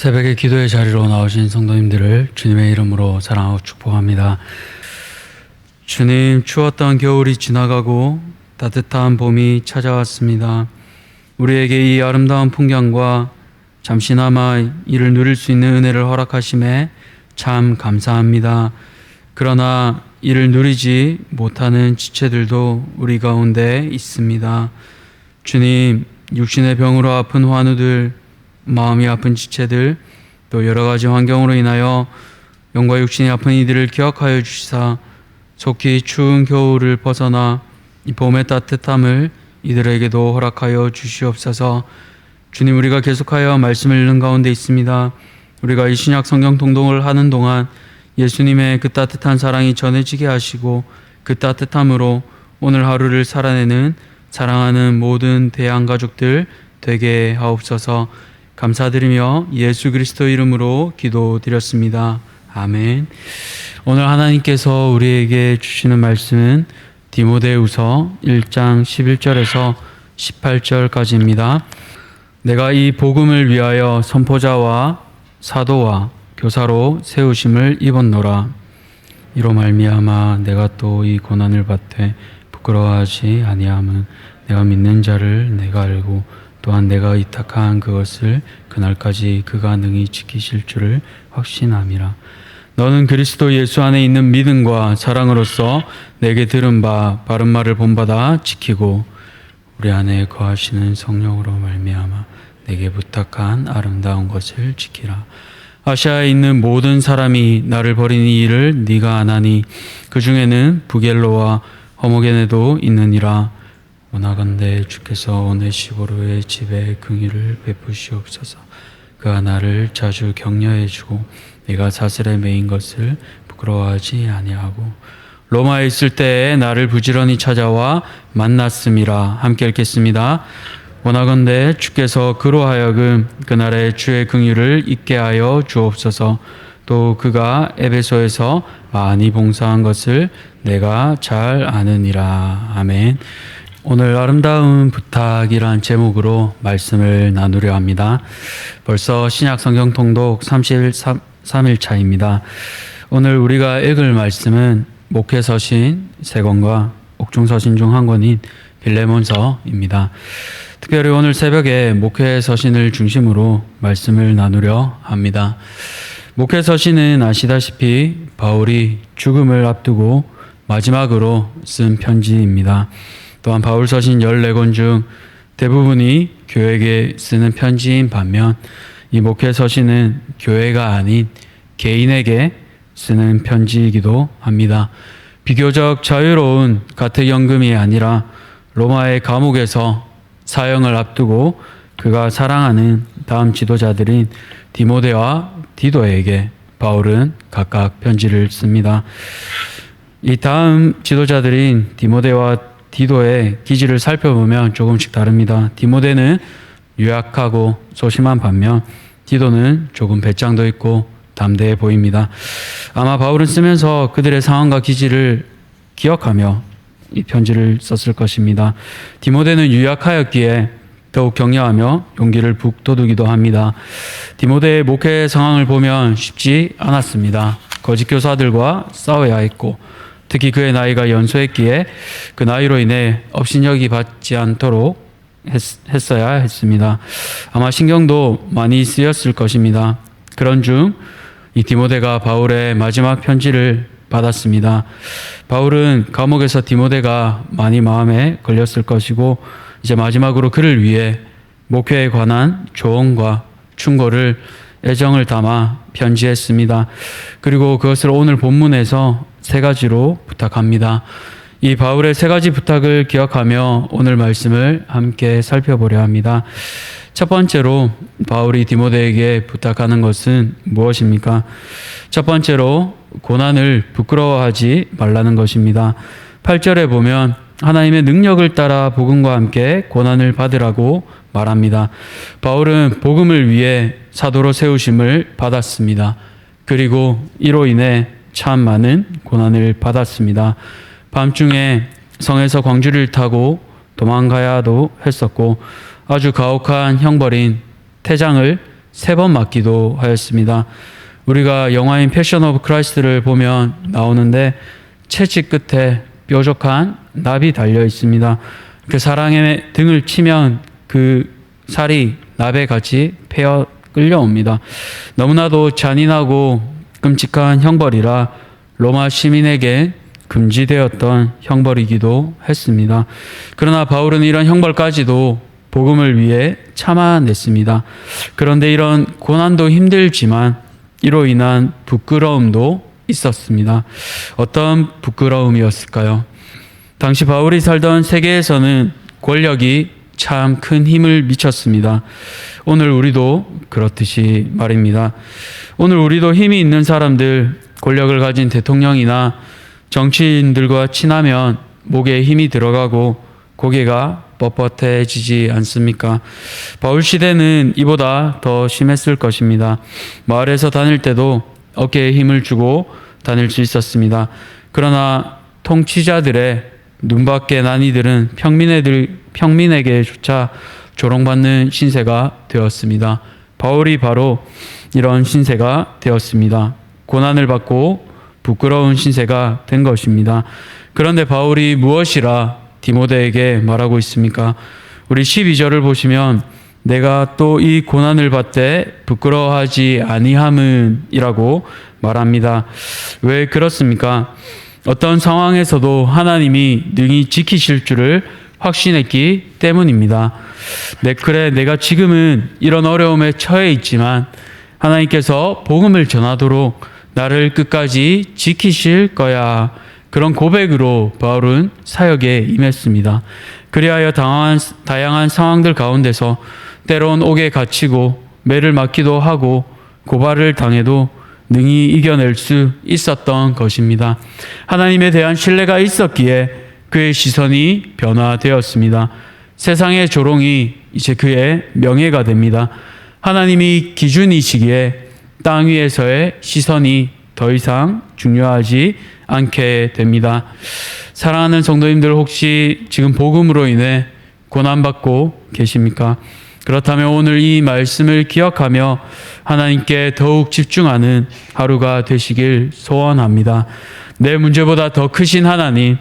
새벽에 기도의 자리로 나오신 성도님들을 주님의 이름으로 사랑하고 축복합니다. 주님, 추웠던 겨울이 지나가고 따뜻한 봄이 찾아왔습니다. 우리에게 이 아름다운 풍경과 잠시나마 이를 누릴 수 있는 은혜를 허락하심에 참 감사합니다. 그러나 이를 누리지 못하는 지체들도 우리 가운데 있습니다. 주님, 육신의 병으로 아픈 환우들, 마음이 아픈 지체들, 또 여러 가지 환경으로 인하여 영과 육신이 아픈 이들을 기억하여 주시사 속히 추운 겨울을 벗어나 이 봄의 따뜻함을 이들에게도 허락하여 주시옵소서. 주님, 우리가 계속하여 말씀을 읽는 가운데 있습니다. 우리가 이 신약 성경 통독을 하는 동안 예수님의 그 따뜻한 사랑이 전해지게 하시고 그 따뜻함으로 오늘 하루를 살아내는 사랑하는 모든 대양 가족들 되게 하옵소서. 감사드리며 예수 그리스도 이름으로 기도드렸습니다. 아멘. 오늘 하나님께서 우리에게 주시는 말씀은 디모데후서 1장 11절에서 18절까지입니다. 내가 이 복음을 위하여 선포자와 사도와 교사로 세우심을 입었노라. 이로 말미암아 내가 또 이 고난을 받되 부끄러워하지 아니함은 내가 믿는 자를 내가 알고 또한 내가 의탁한 그것을 그날까지 그가 능히 지키실 줄을 확신함이라. 너는 그리스도 예수 안에 있는 믿음과 사랑으로서 내게 들은 바 바른 말을 본받아 지키고 우리 안에 거하시는 성령으로 말미암아 내게 부탁한 아름다운 것을 지키라. 아시아에 있는 모든 사람이 나를 버리는 이 일을 네가 아나니 그 중에는 부겔로와 허모게네도 있느니라. 원하건대 주께서 오네시보로의 집에 긍휼을 베푸시옵소서. 그가 나를 자주 격려해주고 내가 사슬에 매인 것을 부끄러워하지 아니하고 로마에 있을 때에 나를 부지런히 찾아와 만났음이라. 함께 읽겠습니다. 원하건대 주께서 그로 하여금 그날의 주의 긍휼을 잊게 하여 주옵소서. 또 그가 에베소에서 많이 봉사한 것을 내가 잘 아느니라. 아멘. 오늘 아름다운 부탁이란 제목으로 말씀을 나누려 합니다. 벌써 신약 성경 통독 33일차입니다. 오늘 우리가 읽을 말씀은 목회서신 3권과 옥중서신 중 한 권인 빌레몬서입니다. 특별히 오늘 새벽에 목회서신을 중심으로 말씀을 나누려 합니다. 목회서신은 아시다시피 바울이 죽음을 앞두고 마지막으로 쓴 편지입니다. 또한 바울서신 14권 중 대부분이 교회에게 쓰는 편지인 반면 이 목회서신은 교회가 아닌 개인에게 쓰는 편지이기도 합니다. 비교적 자유로운 가택연금이 아니라 로마의 감옥에서 사형을 앞두고 그가 사랑하는 다음 지도자들인 디모데와 디도에게 바울은 각각 편지를 씁니다. 이 다음 지도자들인 디모데와 디도의 기질을 살펴보면 조금씩 다릅니다. 디모데는 유약하고 소심한 반면 디도는 조금 배짱도 있고 담대해 보입니다. 아마 바울은 쓰면서 그들의 상황과 기질을 기억하며 이 편지를 썼을 것입니다. 디모데는 유약하였기에 더욱 격려하며 용기를 북돋우기도 합니다. 디모데의 목회 상황을 보면 쉽지 않았습니다. 거짓 교사들과 싸워야 했고 특히 그의 나이가 연소했기에 그 나이로 인해 업신여기 받지 않도록 했어야 했습니다. 아마 신경도 많이 쓰였을 것입니다. 그런 중 이 디모데가 바울의 마지막 편지를 받았습니다. 바울은 감옥에서 디모데가 많이 마음에 걸렸을 것이고 이제 마지막으로 그를 위해 목회에 관한 조언과 충고를 애정을 담아 편지했습니다. 그리고 그것을 오늘 본문에서 3가지로 부탁합니다. 이 바울의 3가지 부탁을 기억하며 오늘 말씀을 함께 살펴보려 합니다. 첫 번째로 바울이 디모데에게 부탁하는 것은 무엇입니까? 첫 번째로 고난을 부끄러워하지 말라는 것입니다. 8절에 보면 하나님의 능력을 따라 복음과 함께 고난을 받으라고 말합니다. 바울은 복음을 위해 사도로 세우심을 받았습니다. 그리고 이로 인해 참 많은 고난을 받았습니다. 밤중에 성에서 광주리를 타고 도망가야도 했었고 아주 가혹한 형벌인 태장을 3번 맞기도 하였습니다. 우리가 영화인 패션 오브 크라이스트를 보면 나오는데 채찍 끝에 뾰족한 납이 달려 있습니다. 그 사랑의 등을 치면 그 살이 납에 같이 패어 끌려옵니다. 너무나도 잔인하고 끔찍한 형벌이라 로마 시민에게 금지되었던 형벌이기도 했습니다. 그러나 바울은 이런 형벌까지도 복음을 위해 참아냈습니다. 그런데 이런 고난도 힘들지만 이로 인한 부끄러움도 있었습니다. 어떤 부끄러움이었을까요? 당시 바울이 살던 세계에서는 권력이 참 큰 힘을 미쳤습니다. 오늘 우리도 그렇듯이 말입니다. 오늘 우리도 힘이 있는 사람들, 권력을 가진 대통령이나 정치인들과 친하면 목에 힘이 들어가고 고개가 뻣뻣해지지 않습니까? 바울 시대는 이보다 더 심했을 것입니다. 마을에서 다닐 때도 어깨에 힘을 주고 다닐 수 있었습니다. 그러나 통치자들의 눈밖에 난 이들은 평민에게조차 조롱받는 신세가 되었습니다. 바울이 바로 이런 신세가 되었습니다. 고난을 받고 부끄러운 신세가 된 것입니다. 그런데 바울이 무엇이라 디모데에게 말하고 있습니까? 우리 12절을 보시면 내가 또 이 고난을 받되 부끄러워하지 아니함은 이라고 말합니다. 왜 그렇습니까? 어떤 상황에서도 하나님이 능히 지키실 줄을 확신했기 때문입니다. 그래 내가 지금은 이런 어려움에 처해 있지만 하나님께서 복음을 전하도록 나를 끝까지 지키실 거야. 그런 고백으로 바울은 사역에 임했습니다. 그리하여 다양한 상황들 가운데서 때론 옥에 갇히고 매를 맞기도 하고 고발을 당해도 능히 이겨낼 수 있었던 것입니다. 하나님에 대한 신뢰가 있었기에 그의 시선이 변화되었습니다. 세상의 조롱이 이제 그의 명예가 됩니다. 하나님이 기준이시기에 땅 위에서의 시선이 더 이상 중요하지 않게 됩니다. 사랑하는 성도님들, 혹시 지금 복음으로 인해 고난받고 계십니까? 그렇다면 오늘 이 말씀을 기억하며 하나님께 더욱 집중하는 하루가 되시길 소원합니다. 내 문제보다 더 크신 하나님,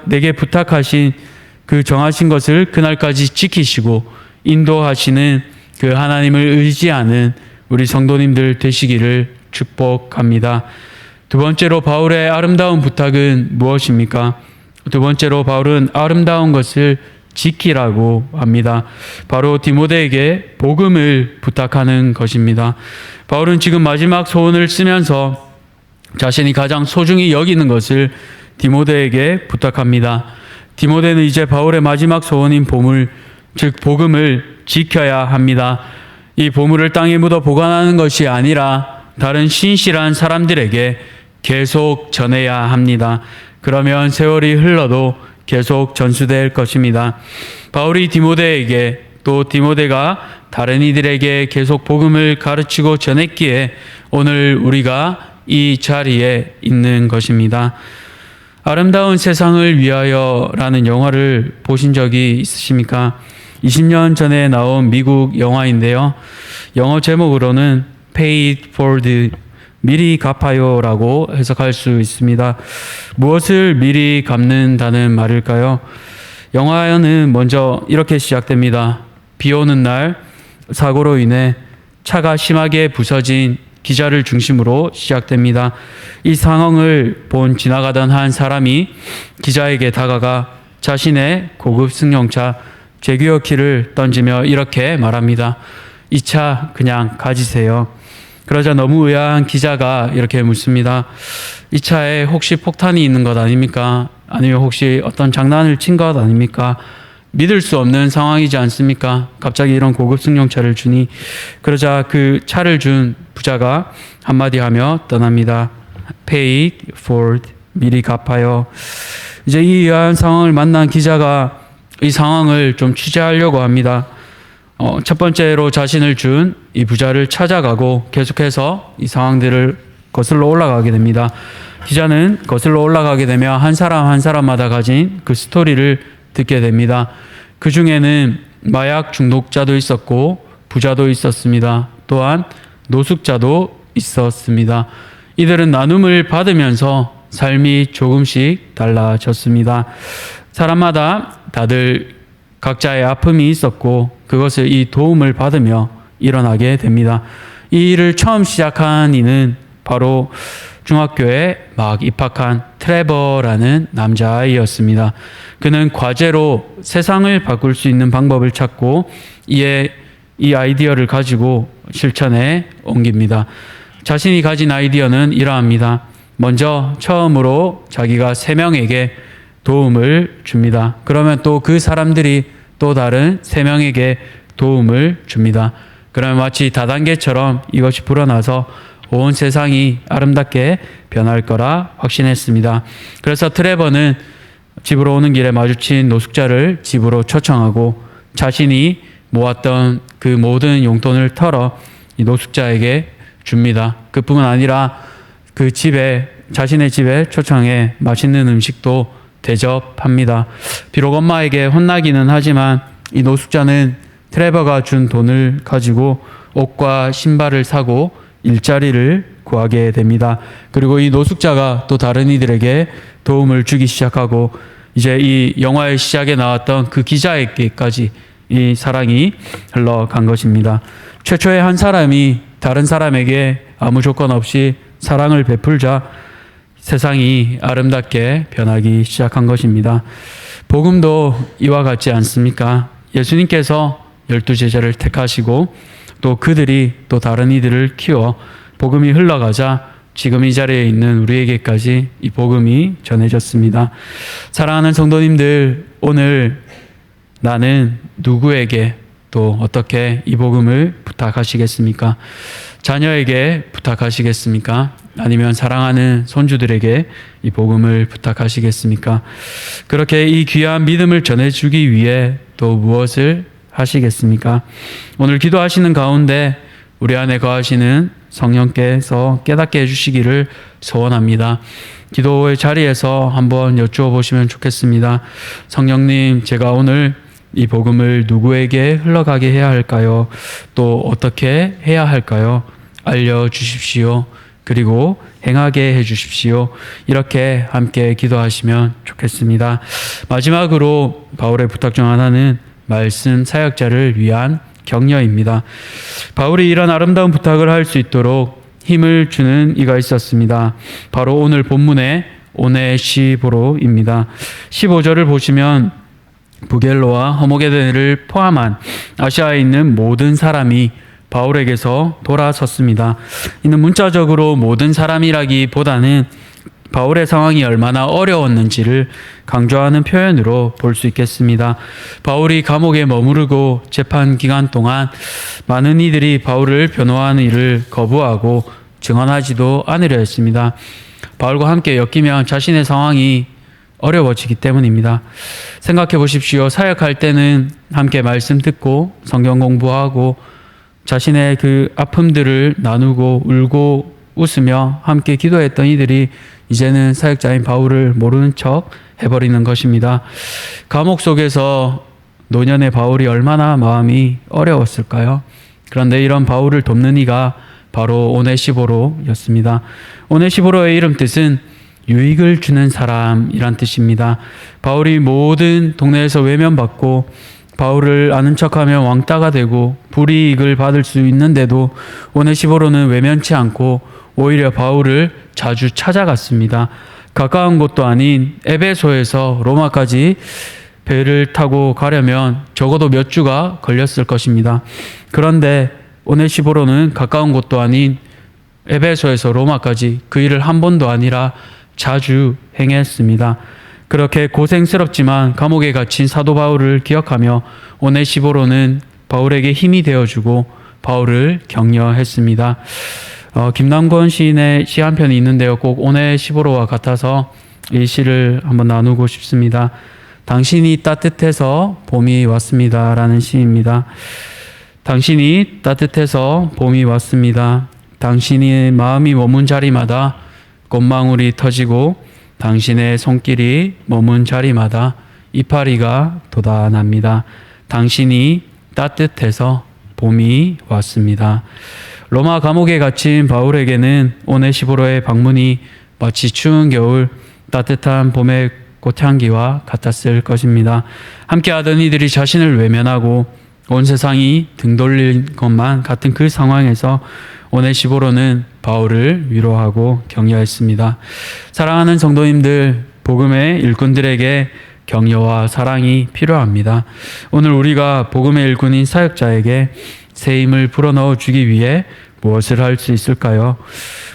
내게 부탁하신 그 정하신 것을 그날까지 지키시고 인도하시는 그 하나님을 의지하는 우리 성도님들 되시기를 축복합니다. 두 번째로 바울의 아름다운 부탁은 무엇입니까? 두 번째로 바울은 아름다운 것을 지키라고 합니다. 바로 디모데에게 복음을 부탁하는 것입니다. 바울은 지금 마지막 소원을 쓰면서 자신이 가장 소중히 여기는 것을 디모데에게 부탁합니다. 디모데는 이제 바울의 마지막 소원인 보물, 즉 복음을 지켜야 합니다. 이 보물을 땅에 묻어 보관하는 것이 아니라 다른 신실한 사람들에게 계속 전해야 합니다. 그러면 세월이 흘러도 계속 전수될 것입니다. 바울이 디모데에게 또 디모데가 다른 이들에게 계속 복음을 가르치고 전했기에 오늘 우리가 이 자리에 있는 것입니다. 아름다운 세상을 위하여라는 영화를 보신 적이 있으십니까? 20년 전에 나온 미국 영화인데요. 영어 제목으로는 Pay it forward, 미리 갚아요라고 해석할 수 있습니다. 무엇을 미리 갚는다는 말일까요? 영화는 먼저 이렇게 시작됩니다. 비 오는 날 사고로 인해 차가 심하게 부서진 기자를 중심으로 시작됩니다. 이 상황을 본 지나가던 한 사람이 기자에게 다가가 자신의 고급 승용차 제규어 키를 던지며 이렇게 말합니다. 이 차 그냥 가지세요. 그러자 너무 의아한 기자가 이렇게 묻습니다. 이 차에 혹시 폭탄이 있는 것 아닙니까? 아니면 혹시 어떤 장난을 친 것 아닙니까? 믿을 수 없는 상황이지 않습니까? 갑자기 이런 고급 승용차를 주니. 그러자 그 차를 준 부자가 한마디 하며 떠납니다. Pay it forward, 미리 갚아요. 이제 이 의아한 상황을 만난 기자가 이 상황을 좀 취재하려고 합니다. 첫 번째로 자신을 준 이 부자를 찾아가고 계속해서 이 상황들을 거슬러 올라가게 됩니다. 기자는 거슬러 올라가게 되며 한 사람 한 사람마다 가진 그 스토리를 듣게 됩니다. 그 중에는 마약 중독자도 있었고 부자도 있었습니다. 또한 노숙자도 있었습니다. 이들은 나눔을 받으면서 삶이 조금씩 달라졌습니다. 사람마다 다들 각자의 아픔이 있었고 그것을 이 도움을 받으며 일어나게 됩니다. 이 일을 처음 시작한 이는 바로 중학교에 막 입학한 트레버라는 남자아이였습니다. 그는 과제로 세상을 바꿀 수 있는 방법을 찾고 이 아이디어를 가지고 실천에 옮깁니다. 자신이 가진 아이디어는 이러합니다. 먼저 처음으로 자기가 3명에게 도움을 줍니다. 그러면 또 그 사람들이 또 다른 3명에게 도움을 줍니다. 그러면 마치 다단계처럼 이것이 불어나서 온 세상이 아름답게 변할 거라 확신했습니다. 그래서 트레버는 집으로 오는 길에 마주친 노숙자를 집으로 초청하고 자신이 모았던 그 모든 용돈을 털어 이 노숙자에게 줍니다. 그뿐만 아니라 그 집에 자신의 집에 초청해 맛있는 음식도 대접합니다. 비록 엄마에게 혼나기는 하지만 이 노숙자는 트레버가 준 돈을 가지고 옷과 신발을 사고 일자리를 구하게 됩니다. 그리고 이 노숙자가 또 다른 이들에게 도움을 주기 시작하고 이제 이 영화의 시작에 나왔던 그 기자에게까지 이 사랑이 흘러간 것입니다. 최초의 한 사람이 다른 사람에게 아무 조건 없이 사랑을 베풀자 세상이 아름답게 변하기 시작한 것입니다. 복음도 이와 같지 않습니까? 예수님께서 12제자를 택하시고 또 그들이 또 다른 이들을 키워 복음이 흘러가자 지금 이 자리에 있는 우리에게까지 이 복음이 전해졌습니다. 사랑하는 성도님들, 오늘 나는 누구에게 또 어떻게 이 복음을 부탁하시겠습니까? 자녀에게 부탁하시겠습니까? 아니면 사랑하는 손주들에게 이 복음을 부탁하시겠습니까? 그렇게 이 귀한 믿음을 전해주기 위해 또 무엇을 하시겠습니까? 오늘 기도하시는 가운데 우리 안에 거하시는 성령께서 깨닫게 해주시기를 소원합니다. 기도의 자리에서 한번 여쭈어 보시면 좋겠습니다. 성령님, 제가 오늘 이 복음을 누구에게 흘러가게 해야 할까요? 또 어떻게 해야 할까요? 알려주십시오. 그리고 행하게 해주십시오. 이렇게 함께 기도하시면 좋겠습니다. 마지막으로 바울의 부탁 중 하나는 말씀 사역자를 위한 격려입니다. 바울이 이런 아름다운 부탁을 할 수 있도록 힘을 주는 이가 있었습니다. 바로 오늘 본문의 오네시보로입니다. 15절을 보시면 부겔로와 허모게네를 포함한 아시아에 있는 모든 사람이 바울에게서 돌아섰습니다. 이는 문자적으로 모든 사람이라기보다는 바울의 상황이 얼마나 어려웠는지를 강조하는 표현으로 볼 수 있겠습니다. 바울이 감옥에 머무르고 재판 기간 동안 많은 이들이 바울을 변호하는 일을 거부하고 증언하지도 않으려 했습니다. 바울과 함께 엮이면 자신의 상황이 어려워지기 때문입니다. 생각해 보십시오. 사역할 때는 함께 말씀 듣고 성경 공부하고 자신의 그 아픔들을 나누고 울고 웃으며 함께 기도했던 이들이 이제는 사역자인 바울을 모르는 척 해버리는 것입니다. 감옥 속에서 노년의 바울이 얼마나 마음이 어려웠을까요? 그런데 이런 바울을 돕는 이가 바로 오네시보로였습니다. 오네시보로의 이름 뜻은 유익을 주는 사람이란 뜻입니다. 바울이 모든 동네에서 외면받고 바울을 아는 척하면 왕따가 되고 불이익을 받을 수 있는데도 오네시보로는 외면치 않고 오히려 바울을 자주 찾아갔습니다. 가까운 곳도 아닌 에베소에서 로마까지 배를 타고 가려면 적어도 몇 주가 걸렸을 것입니다. 그런데 오네시보로는 가까운 곳도 아닌 에베소에서 로마까지 그 일을 한 번도 아니라 자주 행했습니다. 그렇게 고생스럽지만 감옥에 갇힌 사도 바울을 기억하며 오네시보로는 바울에게 힘이 되어주고 바울을 격려했습니다. 김남권 시인의 시 한 편이 있는데요. 꼭 오네시보로와 같아서 이 시를 한번 나누고 싶습니다. 당신이 따뜻해서 봄이 왔습니다. 라는 시입니다. 당신이 따뜻해서 봄이 왔습니다. 당신이 마음이 머문 자리마다 꽃망울이 터지고 당신의 손길이 머문 자리마다 이파리가 돋아납니다. 당신이 따뜻해서 봄이 왔습니다. 로마 감옥에 갇힌 바울에게는 오네시보로의 방문이 마치 추운 겨울, 따뜻한 봄의 꽃향기와 같았을 것입니다. 함께하던 이들이 자신을 외면하고 온 세상이 등 돌릴 것만 같은 그 상황에서 오네시보로는 바울을 위로하고 격려했습니다. 사랑하는 성도님들, 복음의 일꾼들에게 격려와 사랑이 필요합니다. 오늘 우리가 복음의 일꾼인 사역자에게 새 힘을 불어넣어 주기 위해 무엇을 할 수 있을까요?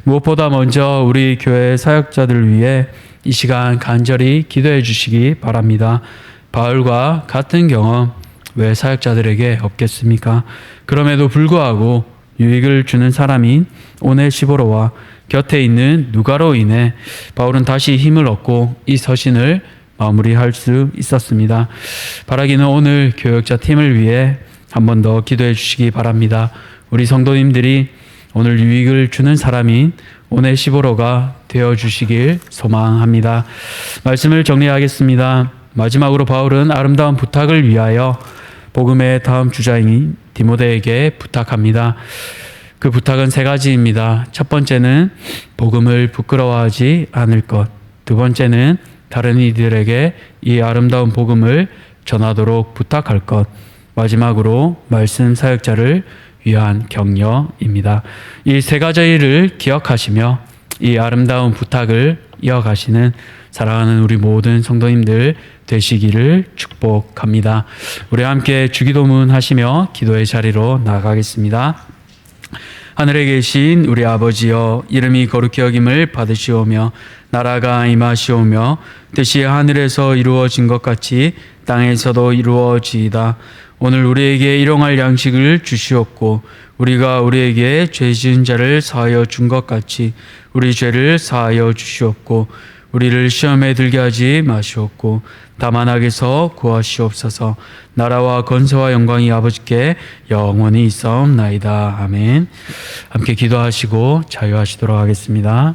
무엇보다 먼저 우리 교회 사역자들을 위해 이 시간 간절히 기도해 주시기 바랍니다. 바울과 같은 경험 왜 사역자들에게 없겠습니까? 그럼에도 불구하고 유익을 주는 사람인 오네시보로와 곁에 있는 누가로 인해 바울은 다시 힘을 얻고 이 서신을 마무리할 수 있었습니다. 바라기는 오늘 교역자 팀을 위해 한 번 더 기도해 주시기 바랍니다. 우리 성도님들이 오늘 유익을 주는 사람인 오네시보로가 되어 주시길 소망합니다. 말씀을 정리하겠습니다. 마지막으로 바울은 아름다운 부탁을 위하여 복음의 다음 주자인 디모데에게 부탁합니다. 그 부탁은 세 가지입니다. 첫 번째는 복음을 부끄러워하지 않을 것. 두 번째는 다른 이들에게 이 아름다운 복음을 전하도록 부탁할 것. 마지막으로 말씀 사역자를 위한 격려입니다. 이 세 가지를 기억하시며 이 아름다운 부탁을 이어가시는 사랑하는 우리 모든 성도님들 되시기를 축복합니다. 우리 함께 주기도문 하시며 기도의 자리로 나아가겠습니다. 하늘에 계신 우리 아버지여, 이름이 거룩히 여김을 받으시오며 나라가 임하시오며 뜻이 하늘에서 이루어진 것 같이 땅에서도 이루어지이다. 오늘 우리에게 일용할 양식을 주시옵고 우리가 우리에게 죄 지은 자를 사하여 준 것 같이 우리 죄를 사하여 주시옵고 우리를 시험에 들게 하지 마시옵고 다만 악에서 구하시옵소서. 나라와 권세와 영광이 아버지께 영원히 있사옵나이다. 아멘. 함께 기도하시고 자유하시도록 하겠습니다.